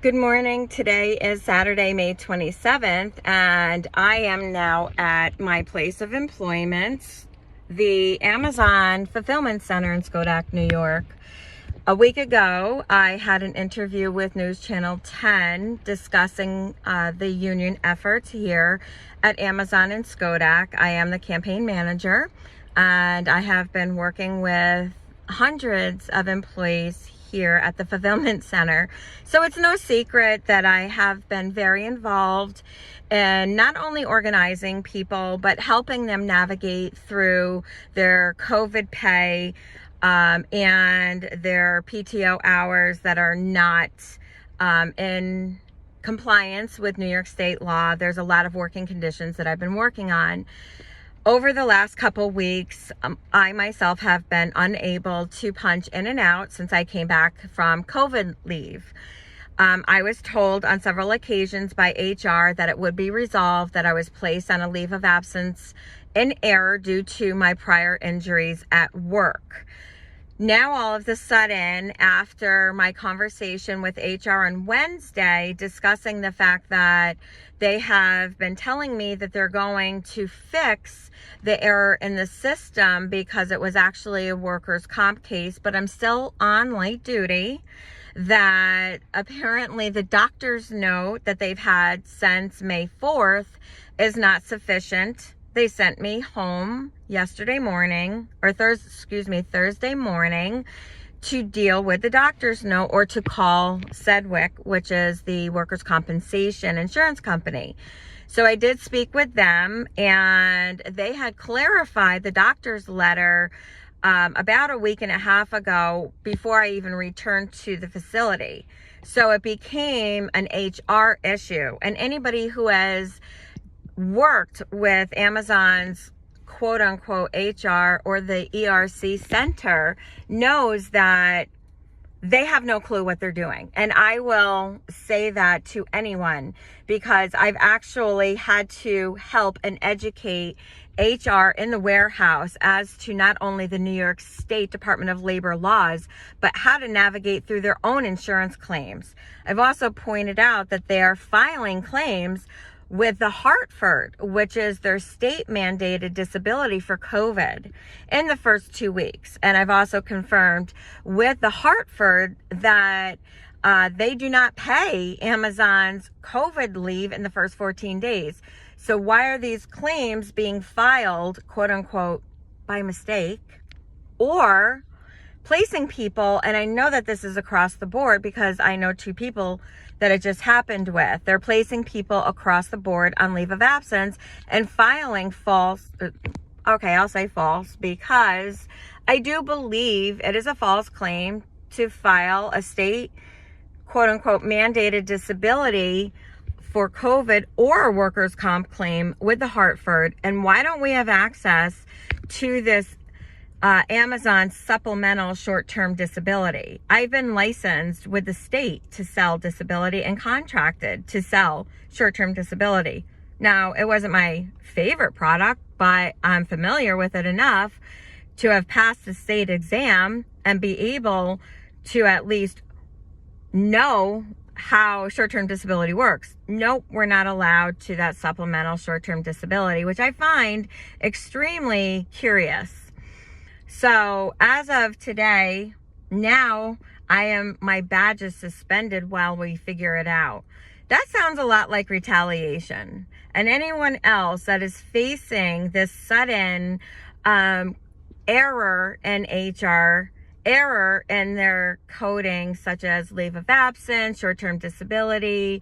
Good morning. Today is Saturday, May 27th, and I am now at my place of employment, the Amazon Fulfillment Center in Schodack, New York. A week ago, I had an interview with News Channel 10 discussing the union efforts here at Amazon in Schodack. I am the campaign manager, and I have been working with hundreds of employees here at the Fulfillment Center. So it's no secret that I have been very involved in not only organizing people, but helping them navigate through their COVID pay and their PTO hours that are not in compliance with New York State law. There's a lot of working conditions that I've been working on. Over the last couple weeks, I myself have been unable to punch in and out since I came back from COVID leave. I was told on several occasions by HR that it would be resolved, that I was placed on a leave of absence in error due to my prior injuries at work. Now, all of a sudden, after my conversation with HR on Wednesday, discussing the fact that they have been telling me that they're going to fix the error in the system because it was actually a workers' comp case, but I'm still on light duty, that apparently the doctor's note that they've had since May 4th is not sufficient. They sent me home yesterday morning, or Thursday morning, to deal with the doctor's note or to call Civic, which is the workers' compensation insurance company. So I did speak with them, and they had clarified the doctor's letter about a week and a half ago before I even returned to the facility. So it became an HR issue, and anybody who has worked with Amazon's quote unquote HR or the ERC center knows that they have no clue what they're doing. And I will say that to anyone, because I've actually had to help and educate HR in the warehouse as to not only the New York State Department of Labor laws, but how to navigate through their own insurance claims. I've also pointed out that they are filing claims with the Hartford, which is their state mandated disability for COVID, in the first 2 weeks. And I've also confirmed with the Hartford that they do not pay Amazon's COVID leave in the first 14 days. So why are these claims being filed, quote unquote, by mistake, or placing people? And I know that this is across the board because I know two people that it just happened with. They're placing people across the board on leave of absence and filing false, I'll say false, because I do believe it is a false claim to file a state, quote unquote, mandated disability for COVID or a workers' comp claim with the Hartford. And why don't we have access to this Amazon supplemental short-term disability? I've been licensed with the state to sell disability and contracted to sell short-term disability. Now, it wasn't my favorite product, but I'm familiar with it enough to have passed the state exam and be able to at least know how short-term disability works. Nope, we're not allowed to that supplemental short-term disability, which I find extremely curious. So as of today, now my badge is suspended while we figure it out. That sounds a lot like retaliation. And anyone else that is facing this sudden error in HR, error in their coding, such as leave of absence, short-term disability,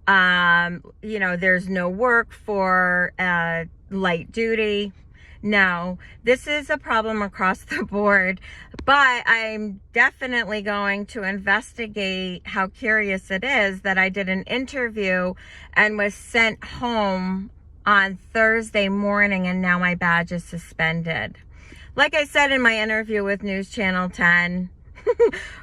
there's no work for light duty. No, this is a problem across the board, but I'm definitely going to investigate how curious it is that I did an interview and was sent home on Thursday morning, and now my badge is suspended. Like I said in my interview with News Channel 10,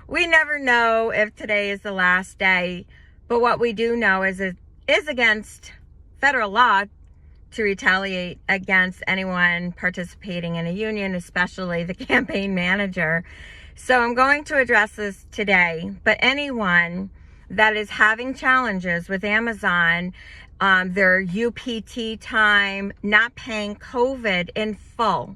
we never know if today is the last day, but what we do know is it is against federal law to retaliate against anyone participating in a union, especially the campaign manager. So I'm going to address this today, but anyone that is having challenges with Amazon, their UPT time, not paying COVID in full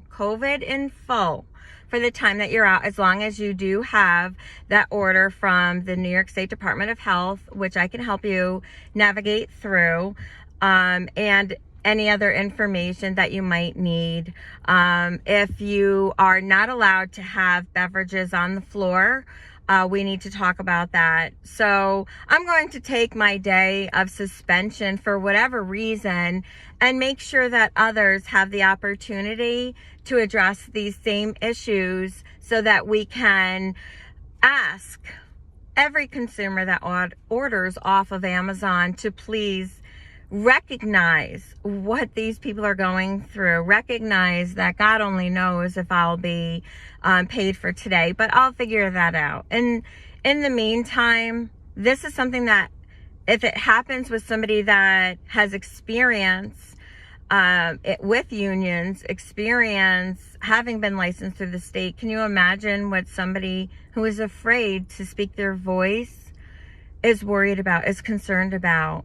for the time that you're out, as long as you do have that order from the New York State Department of Health, which I can help you navigate through, and any other information that you might need. If you are not allowed to have beverages on the floor, we need to talk about that. So I'm going to take my day of suspension for whatever reason and make sure that others have the opportunity to address these same issues, so that we can ask every consumer that orders off of Amazon to please recognize what these people are going through. Recognize that God only knows if I'll be paid for today, but I'll figure that out. And in the meantime, this is something that, if it happens with somebody that has experience with unions, experience having been licensed through the state, can you imagine what somebody who is afraid to speak their voice is worried about, is concerned about?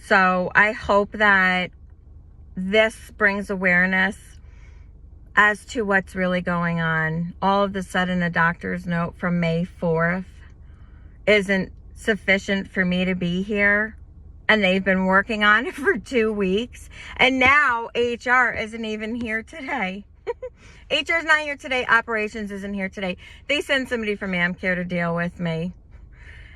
So I hope that this brings awareness as to what's really going on. All of a sudden, a doctor's note from May 4th isn't sufficient for me to be here, and they've been working on it for 2 weeks, and now HR isn't even here today. HR is not here today. Operations isn't here today. They send somebody from AmCare to deal with me.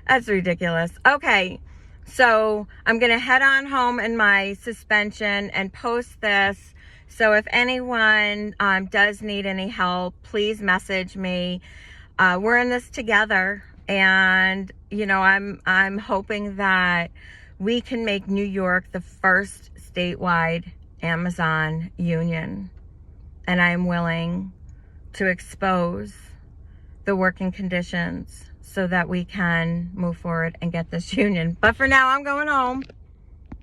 That's ridiculous. Okay. So I'm going to head on home in my suspension and post this. So if anyone does need any help, please message me. We're in this together. And, you know, I'm hoping that we can make New York the first statewide Amazon union. And I'm willing to expose the working conditions so that we can move forward and get this union. But for now, I'm going home.